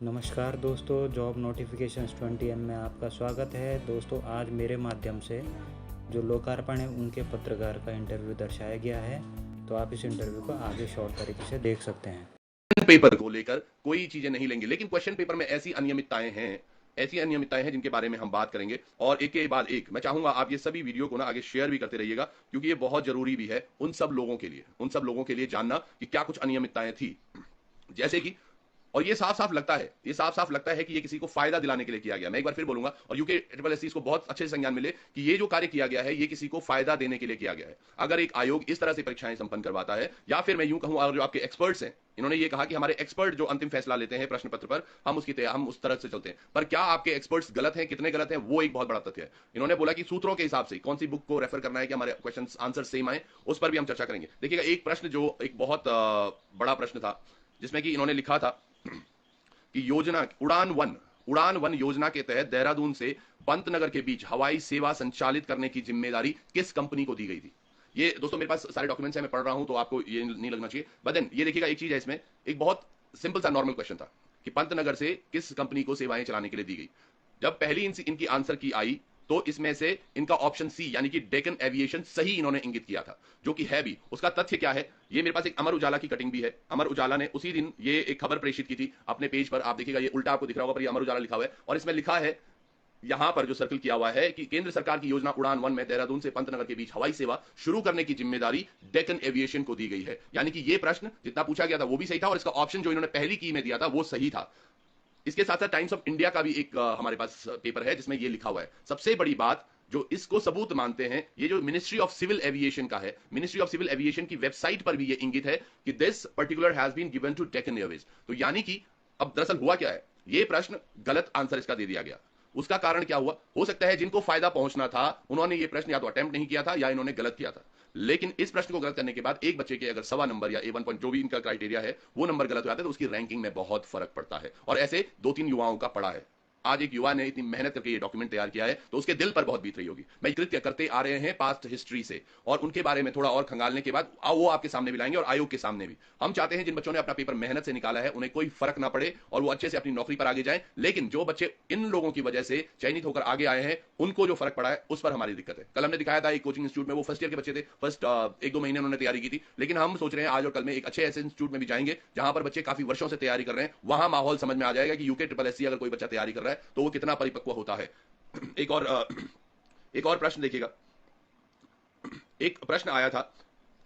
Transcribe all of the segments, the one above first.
नमस्कार दोस्तों, job notifications 20 में आपका स्वागत है। दोस्तों, आज मेरे माध्यम से जो लोकार्पण है उनके पत्रकार का इंटरव्यू दर्शाया गया है, तो आप इस इंटरव्यू को आगे शॉर्ट तरीके से देख सकते हैं। पेपर को लेकर कोई चीजें नहीं लेंगे, लेकिन क्वेश्चन पेपर में ऐसी अनियमितताएं हैं जिनके बारे में हम बात करेंगे और एक के बाद एक मैं चाहूंगा आप ये सभी वीडियो को ना आगे शेयर भी करते रहिएगा, क्योंकि ये बहुत जरूरी भी है उन सब लोगों के लिए जानना कि क्या कुछ अनियमितताएं थी। जैसे कि और ये साफ साफ लगता है कि ये किसी को फायदा दिलाने के लिए किया गया। मैं एक बार फिर बोलूंगा और यूके ट्रिपल एस इसको बहुत अच्छे से संज्ञान मिले कि ये जो कार्य किया गया है ये किसी को फायदा देने के लिए किया गया है। अगर एक आयोग इस तरह से परीक्षाएं संपन्न करवाता है, या फिर मैं यूं कहूं अगर जो आपके एक्सपर्ट्स हैं, इन्होंने ये कहा कि हमारे एक्सपर्ट जो अंतिम फैसला लेते हैं प्रश्न पत्र पर, हम उस तरह से चलते हैं। पर क्या आपके एक्सपर्ट्स गलत हैं, कितने गलत हैं, वो एक बहुत बड़ा तथ्य है। इन्होंने बोला कि सूत्रों के हिसाब से कौन सी बुक को रेफर करना है कि हमारे क्वेश्चन आंसर सेम आए, उस पर भी हम चर्चा करेंगे। देखिएगा, एक प्रश्न जो एक बहुत बड़ा प्रश्न था, जिसमें कि इन्होंने लिखा था कि योजना उड़ान 1 योजना के तहत देहरादून से पंतनगर के बीच हवाई सेवा संचालित करने की जिम्मेदारी किस कंपनी को दी गई थी। ये दोस्तों मेरे पास सारे डॉक्यूमेंट्स हैं, मैं पढ़ रहा हूं तो आपको ये नहीं लगना चाहिए। बट देन ये देखिएगा, एक चीज है इसमें, एक बहुत सिंपल सा नॉर्मल क्वेश्चन था कि पंतनगर से किस कंपनी को सेवाएं चलाने के लिए दी गई। जब पहली इनकी आंसर की आई तो इसमें से इनका ऑप्शन सी यानी कि डेकन एविएशन सही इन्होंने इंगित किया था, जो कि है भी। उसका तथ्य क्या है, ये मेरे पास एक अमर उजाला की कटिंग भी है। अमर उजाला ने उसी दिन ये एक खबर प्रेषित की थी अपने पेज पर। आप देखिएगा, ये उल्टा आपको दिख रहा होगा पर ये अमर उजाला लिखा हुआ है, और इसमें लिखा है, यहां पर जो सर्कल किया हुआ है कि केंद्र सरकार की योजना उड़ान 1 में देहरादून से पंतनगर के बीच हवाई सेवा शुरू करने की जिम्मेदारी डेकन एविएशन को दी गई है। यानी कि ये प्रश्न जितना पूछा गया था वो भी सही था, और इसका ऑप्शन जो इन्होंने पहली की में दिया था वो सही था। इसके साथ साथ टाइम्स ऑफ इंडिया का भी एक हमारे पास पेपर है जिसमें ये लिखा हुआ है। सबसे बड़ी बात जो इसको सबूत मानते हैं, ये जो मिनिस्ट्री ऑफ सिविल एविएशन का है, मिनिस्ट्री ऑफ सिविल एविएशन की वेबसाइट पर भी ये इंगित है कि this particular has been given to Deccan Airways. तो यानी कि अब दरअसल हुआ क्या है, ये प्रश्न गलत आंसर इसका दे दिया गया। उसका कारण क्या हुआ, हो सकता है जिनको फायदा पहुंचना था उन्होंने ये प्रश्न या तो अटेम्प्ट नहीं किया था या इन्होंने गलत किया था। लेकिन इस प्रश्न को गलत करने के बाद एक बच्चे के अगर 1.25 नंबर या A1 पॉइंट जो भी इनका क्राइटेरिया है वो नंबर गलत हो जाते हैं, तो उसकी रैंकिंग में बहुत फर्क पड़ता है। और ऐसे 2-3 युवाओं का पड़ा है। आज एक युवा ने इतनी मेहनत करके ये डॉक्यूमेंट तैयार किया है तो उसके दिल पर बहुत बीत रही होगी। मैं कृत्य करते आ रहे हैं पास्ट हिस्ट्री से, और उनके बारे में थोड़ा और खंगालने के बाद वो आपके सामने भी लाएंगे और आयोग के सामने भी। हम चाहते हैं जिन बच्चों ने अपना पेपर मेहनत से निकाला है उन्हें कोई फर्क ना पड़े और वो अच्छे से अपनी नौकरी पर आगे जाएं। लेकिन जो बच्चे इन लोगों की वजह से चयनित होकर आगे आए हैं उनको जो फर्क पड़ा है उस पर हमारी दिक्कत है। कल हमने दिखाया था एक कोचिंग इंस्टीट्यूट में, वो फर्स्ट ईयर के बच्चे थे, फर्स्ट 1-2 महीने उन्होंने तैयारी की थी। लेकिन हम सोच रहे हैं आज और कल में एक अच्छे ऐसे इंस्टीट्यूट में भी जाएंगे जहां पर बच्चे काफी वर्षों से तैयारी कर रहे हैं। वहां माहौल समझ में आ जाएगा कि यूके ट्रिपल एससी अगर कोई बच्चा तैयारी कर रहा है तो वो कितना परिपक्व होता है। एक और प्रश्न देखिएगा। एक प्रश्न आया था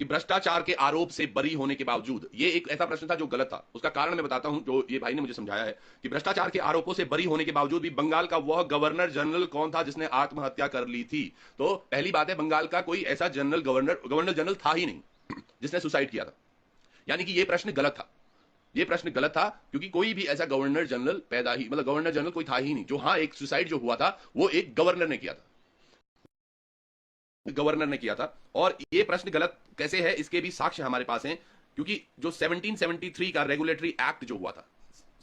कि भ्रष्टाचार के आरोप से बरी होने के बावजूद, ये एक ऐसा प्रश्न था जो गलत था। उसका कारण मैं बताता हूं, जो ये भाई ने मुझे समझाया है कि भ्रष्टाचार के आरोपों से बरी होने के बावजूद भी बंगाल का वह गवर्नर जनरल कौन था जिसने आत्महत्या कर ली थी। तो पहली बात है, बंगाल का कोई ऐसा गवर्नर जनरल था ही नहीं जिसने सुसाइड किया था। यानी कि ये प्रश्न गलत था। ये प्रश्न गलत था क्योंकि कोई भी ऐसा गवर्नर जनरल गवर्नर जनरल कोई था ही नहीं। जो हाँ, एक सुसाइड जो हुआ था वो एक गवर्नर ने किया था। और ये प्रश्न गलत कैसे है इसके भी साक्ष्य हमारे पास हैं, क्योंकि जो 1773 का रेगुलेटरी एक्ट जो हुआ था,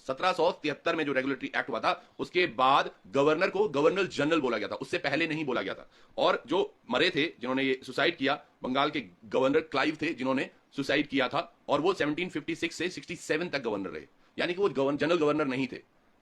1773 में जो रेगुलेटरी एक्ट हुआ था, उसके बाद गवर्नर को गवर्नर जनरल बोला गया था, उससे पहले नहीं बोला गया था। और जो मरे थे, जिन्होंने ये सुसाइड किया, बंगाल के गवर्नर क्लाइव थे जिन्होंने सुसाइड किया था, और वो 1756 से 67 तक गवर्नर रहे। यानी कि वो जनरल गवर्नर नहीं थे।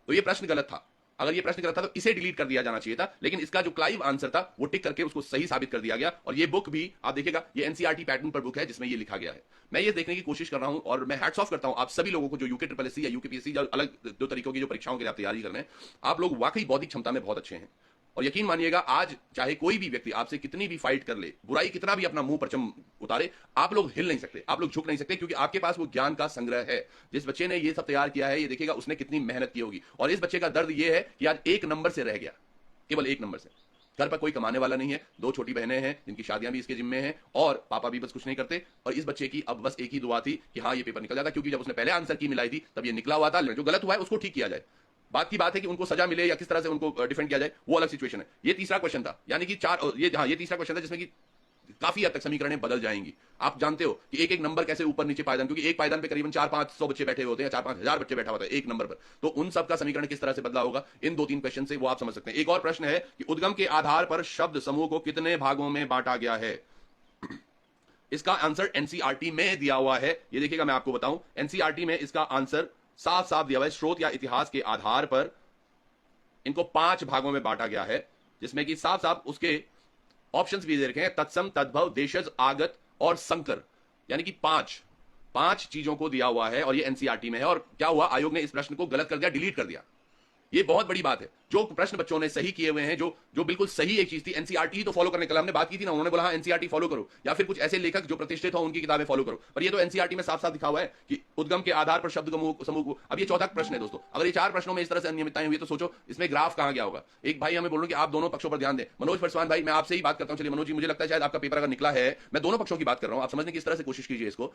तो ये प्रश्न गलत था। अगर ये प्रश्न गलत था तो इसे डिलीट कर दिया जाना चाहिए था, लेकिन इसका जो क्लाइव आंसर था वो टिक करके उसको सही साबित कर दिया गया। और ये बुक भी आप देखिएगा, ये एनसीईआरटी पैटर्न पर बुक है जिसमें ये लिखा गया है। मैं ये देखने की कोशिश कर रहा हूं और मैं हैट्स ऑफ करता हूं आप सभी लोगों को जो यूके ट्रिपल एससी या यूकेपीएससी या अलग दो तरीकों की जो परीक्षाओं के लिए आप तैयारी कर रहे हैं। आप लोग वाकई बौद्धिक क्षमता में बहुत अच्छे हैं। और यकीन मानिएगा, आज चाहे कोई भी व्यक्ति आपसे कितनी भी फाइट कर ले, बुराई कितना भी अपना मुंह परचम उतारे, आप लोग हिल नहीं सकते, आप लोग झुक नहीं सकते, क्योंकि आपके पास वो ज्ञान का संग्रह है। जिस बच्चे ने ये सब तैयार किया है, ये देखिएगा उसने कितनी मेहनत की होगी। और इस बच्चे का दर्द ये है कि आज 1 नंबर से रह गया, केवल 1 नंबर से। घर पर कोई कमाने वाला नहीं है, 2 छोटी बहनें हैं जिनकी शादियां भी इसके जिम्मे हैं, और पापा भी बस कुछ नहीं करते। और इस बच्चे की अब बस एक ही दुआ थी कि हाँ, ये पेपर निकल जाता, क्योंकि जब उसने पहले आंसर की मिलाई थी तब ये निकला हुआ था। जो गलत हुआ है उसको ठीक किया जाए। बात की बात है कि उनको सजा मिले या किस तरह से उनको डिफेंड किया जाए, वो अलग सिचुएशन है। ये तीसरा क्वेश्चन था, यानी कि ये तीसरा क्वेश्चन था जिसमें कि काफी हद तक समीकरणें बदल जाएंगी। आप जानते हो कि एक एक नंबर कैसे ऊपर नीचे पायदान, क्योंकि एक पायदान पे करीबन 400-500 बच्चे बैठे होते हैं, 4-5 हजार बच्चे बैठा होता है एक नंबर पर। तो उन सब का समीकरण किस तरह से बदला होगा, इन 2-3 क्वेश्चन से वो आप समझ सकते हैं। एक और प्रश्न है कि उद्गम के आधार पर शब्द समूह को कितने भागों में बांटा गया है। इसका आंसर एनसीईआरटी में दिया हुआ है। ये देखिएगा, मैं आपको बताऊं, एनसीईआरटी में इसका आंसर साफ साफ दिया हुआ है, स्रोत या इतिहास के आधार पर इनको 5 भागों में बांटा गया है, जिसमें कि साफ साफ उसके ऑप्शंस भी दे रखे हैं, तत्सम, तद्भव, देशज, आगत और संकर, यानी कि 5 चीजों को दिया हुआ है और ये एनसीईआरटी में है। और क्या हुआ, आयोग ने इस प्रश्न को गलत कर दिया, डिलीट कर दिया। ये बहुत बड़ी बात है। जो प्रश्न बच्चों ने सही किए हुए हैं, जो बिल्कुल सही एक चीज थी, एनसीईआरटी ही तो फॉलो करने, कल हमने बात की थी ना, उन्होंने बोला हाँ एनसीईआरटी फॉलो करो, या फिर कुछ ऐसे लेखक जो प्रतिष्ठित हो उनकी किताबें फॉलो करो, पर ये तो एनसीईआरटी में साफ साफ लिखा हुआ है कि उद्गम के आधार पर शब्द समूह को। अब ये चौथा प्रश्न है दोस्तों, अगर ये 4 प्रश्नों में इस तरह से अनियमितताएं हुई तो सोचो इसमें ग्राफ कहां गया होगा। एक भाई हमें बोल रहे कि आप दोनों पक्षों पर ध्यान दें। मनोज पासवान भाई, मैं आपसे ही बात करता हूं। चलिए मनोज जी, मुझे लगता है शायद आपका पेपर अगर निकला है, मैं दोनों पक्षों की बात कर रहा हूं, आप समझने की इस तरह से कोशिश कीजिए इसको।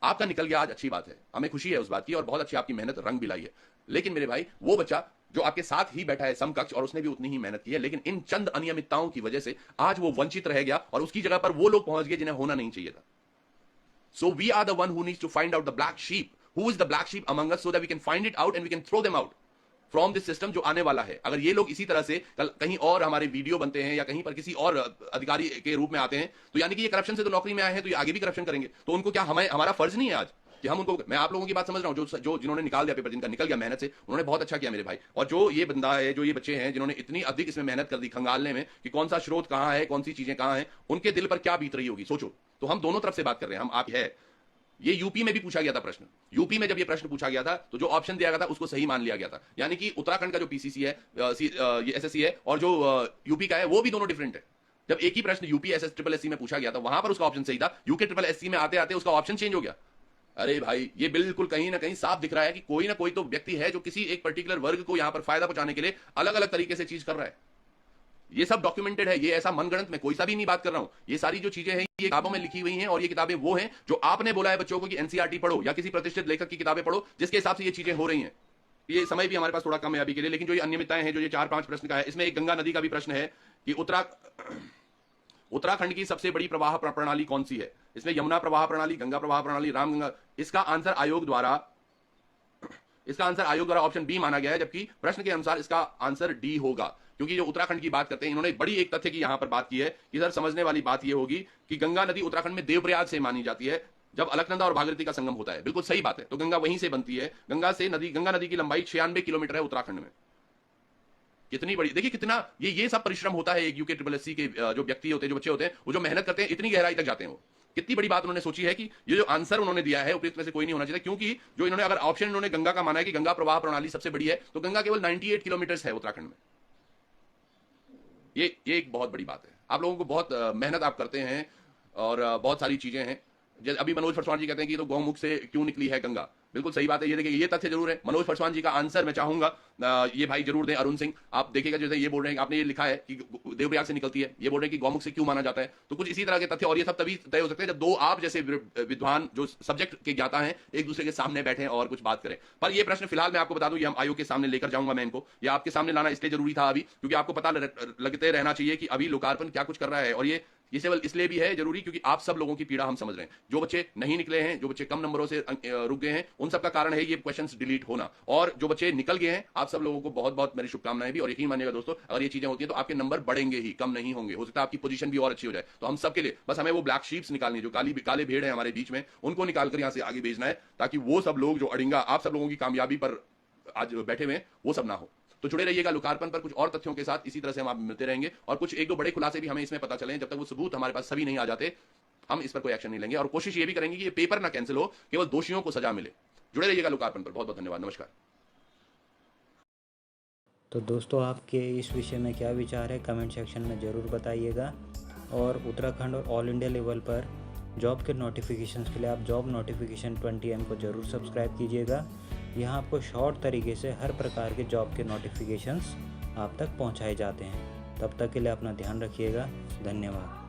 आपका निकल गया आज, अच्छी बात है, हमें खुशी है उस बात की, और बहुत अच्छी आपकी मेहनत रंग भी लाई है। लेकिन मेरे भाई, वो बच्चा जो आपके साथ ही बैठा है समकक्ष, और उसने भी उतनी ही मेहनत की है, लेकिन इन चंद अनियमितताओं की वजह से आज वो वंचित रह गया और उसकी जगह पर वो लोग पहुंच गए जिन्हें होना नहीं चाहिए था। So we are the one who needs to find out the black sheep, who is the black sheep among us, so that we can find it out and we can throw them out from this system जो आने वाला है। अगर ये लोग इसी तरह से कल कहीं और हमारे वीडियो बनते हैं या कहीं पर किसी और अधिकारी के रूप में आते हैं, तो यानी कि ये करप्शन से तो नौकरी में आए हैं, तो ये आगे भी करप्शन करेंगे। तो उनको क्या हमारा फर्ज नहीं है आज कि हम उनको, मैं आप लोगों की बात समझ रहा हूं, जो जिन्होंने निकाल दिया पेपर, जिनका निकल गया मेहनत से, उन्होंने बहुत अच्छा किया मेरे भाई। और जो ये बंदा है, जो ये बच्चे हैं जिन्होंने इतनी अधिक इसमें मेहनत कर दी खंगालने में कि कौन सा स्रोत कहां है, कौन सी चीजें कहां हैं, उनके दिल पर क्या बीत रही होगी सोचो। तो हम दोनों तरफ से बात कर रहे हैं, हम आप है। ये यूपी में भी पूछा गया था प्रश्न, यूपी में जब ये प्रश्न पूछा गया था तो जो ऑप्शन दिया गया था उसको सही मान लिया गया था, यानी कि उत्तराखंड का जो पीसीसी है, ये एसएससी है, और जो यूपी का है, वो भी दोनों डिफरेंट है। जब एक ही प्रश्न यूपी SSSSC में पूछा गया था, वहां पर उसका ऑप्शन सही था, यूके SSSC में आते आते उसका ऑप्शन चेंज हो गया। अरे भाई, ये बिल्कुल कहीं ना कहीं साफ दिख रहा है कि कोई ना कोई तो व्यक्ति है जो किसी एक पर्टिकुलर वर्ग को यहां पर फायदा पहुंचाने के लिए अलग अलग तरीके से चीज कर रहा है। ये सब डॉक्यूमेंटेड है, ये ऐसा मनगढ़ंत में कोई सा भी नहीं बात कर रहा हूं। ये सारी जो चीजें हैं ये किताबों में लिखी हुई हैं, और ये किताबें वो हैं जो आपने बोला है बच्चों को कि एनसीईआरटी पढ़ो या किसी प्रतिष्ठित लेखक की किताबें पढ़ो, जिसके हिसाब से ये चीजें हो रही हैं। ये समय भी हमारे पास थोड़ा कम है अभी के लिए, लेकिन जो ये अनियमितताएं हैं, जो ये 4-5 प्रश्न का है, इसमें एक गंगा नदी का भी प्रश्न है कि उत्तराखंड की सबसे बड़ी प्रवाह प्रणाली कौन सी है। इसमें यमुना प्रवाह प्रणाली, गंगा प्रवाह प्रणाली, रामगंगा। इसका आंसर आयोग द्वारा ऑप्शन बी माना गया है, जबकि प्रश्न के अनुसार इसका आंसर डी होगा, क्योंकि जो उत्तराखंड की बात करते हैं, इन्होंने बड़ी एक तथ्य की यहां पर बात की है कि सर समझने वाली बात यह होगी कि गंगा नदी उत्तराखंड में देवप्रयाग से मानी जाती है, जब अलकनंदा और भागीरथी का संगम होता है। बिल्कुल सही बात है, तो गंगा वहीं से बनती है। गंगा नदी की लंबाई 96 किलोमीटर है उत्तराखंड में। कितनी बड़ी, देखिए कितना ये सब परिश्रम होता है। एक यूके SSSC के जो व्यक्ति होते हैं, जो बच्चे होते हैं, वो जो मेहनत करते हैं, इतनी गहराई तक जाते हैं। वो कितनी बड़ी बात उन्होंने सोची है कि ये जो आंसर उन्होंने दिया है उपयुक्त में से कोई नहीं होना चाहिए, क्योंकि जो इन्होंने अगर ऑप्शन इन्होंने गंगा का माना है कि गंगा प्रवाह प्रणाली सबसे बड़ी है, तो गंगा केवल 98 किलोमीटर है उत्तराखंड में। ये एक बहुत बड़ी बात है। आप लोगों को बहुत मेहनत आप करते हैं और बहुत सारी चीजें हैं। जैसे अभी मनोज पासवान जी कहते हैं कि तो गौमुख से क्यों निकली है गंगा, बिल्कुल सही बात है। ये देखिए, ये तथ्य जरूर है। मनोज पासवान जी का आंसर मैं चाहूंगा ये भाई जरूर दें। अरुण सिंह, आप देखिएगा, जैसे ये बोल रहे हैं, आपने ये लिखा है कि देवप्रयाग से निकलती है, ये बोल रहे हैं कि गौमुख से क्यों माना जाता है, तो कुछ इसी तरह के तथ्य, और ये सब तभी तय हो सकते हैं जब दो आप जैसे विद्वान जो सब्जेक्ट के ज्ञाता हैं एक दूसरे के सामने बैठे और कुछ बात करें। पर ये प्रश्न फिलहाल मैं आपको बता दूं, ये हम आयोग के सामने लेकर जाऊंगा मैं इनको, ये आपके सामने लाना इसलिए जरूरी था अभी, क्योंकि आपको पता लगते रहना चाहिए कि अभी लोकार्पण क्या कुछ कर रहा है। और ये केवल इसलिए भी है जरूरी क्योंकि आप सब लोगों की पीड़ा हम समझ रहे हैं। जो बच्चे नहीं निकले हैं, जो बच्चे कम नंबरों से रुक गए हैं, उन सब का कारण है ये क्वेश्चंस डिलीट होना। और जो बच्चे निकल गए हैं, आप सब लोगों को बहुत बहुत मेरी शुभकामनाएं भी। और यकीन मानिएगा दोस्तों, अगर ये चीजें होती हैं तो आपके नंबर बढ़ेंगे ही, कम नहीं होंगे। हो सकता है आपकी पोजीशन भी और अच्छी हो जाए। तो हम सबके लिए बस हमें वो ब्लैक शीप्स निकालनी है, जो काले भेड़ है हमारे बीच में, उनको निकालकर यहां से आगे भेजना है, ताकि वो सब लोग जो अड़िंगा आप सब लोगों की कामयाबी पर आज बैठे हुए वो सब ना हो। तो जुड़े रहिएगा लोकार्पण पर, कुछ और तथ्यों के साथ इसी तरह से हम आप मिलते रहेंगे, और कुछ एक दो बड़े खुलासे भी हमें इसमें पता चले। जब तक वो सबूत हमारे पास सभी नहीं आ जाते, हम इस पर कोई एक्शन नहीं लेंगे। और कोशिश ये भी करेंगे कि ये पेपर ना कैंसिल हो, केवल दोषियों को सजा मिले। जुड़े रहिएगा लोकार्पण पर। बहुत बहुत धन्यवाद, नमस्कार। तो दोस्तों, आपके इस विषय में क्या विचार है, कमेंट सेक्शन में ज़रूर बताइएगा। और उत्तराखंड और ऑल इंडिया लेवल पर जॉब के नोटिफिकेशंस के लिए आप जॉब नोटिफिकेशन 20M को ज़रूर सब्सक्राइब कीजिएगा। यहाँ आपको शॉर्ट तरीके से हर प्रकार के जॉब के नोटिफिकेशंस आप तक पहुँचाए जाते हैं। तब तक के लिए अपना ध्यान रखिएगा। धन्यवाद।